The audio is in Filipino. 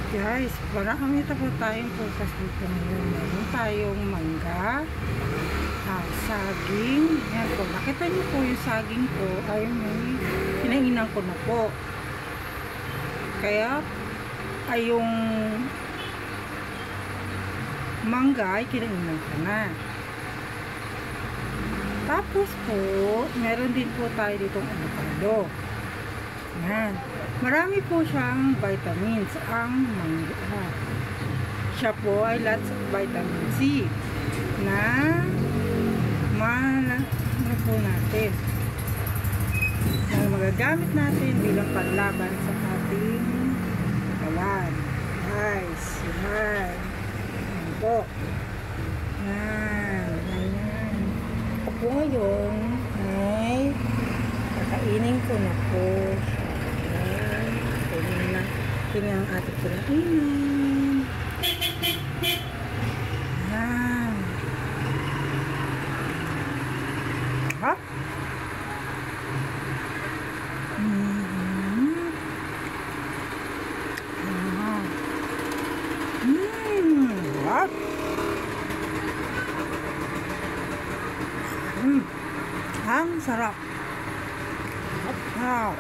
Guys, marami po tayong prutas dito ngayon. Meron tayong mangga, saging. Yan po. Nakita niyo po yung saging ko ay may kinainan ko na po. Kaya ay yung mangga ay kinainan ko na. Tapos po, meron din po tayo ditong avocado. Yan. Marami po siyang vitamins ang mangga. Siya po ay lots of vitamin C na ano po natin na magagamit natin bilang panlaban sa ating katawan. Guys, yan. Yan po. Yan. Yan. Ako ngayon ay kakainin ko na po. Tingnan ang ating kinainin. Yan. Ha? What? Ang sarap. Wow.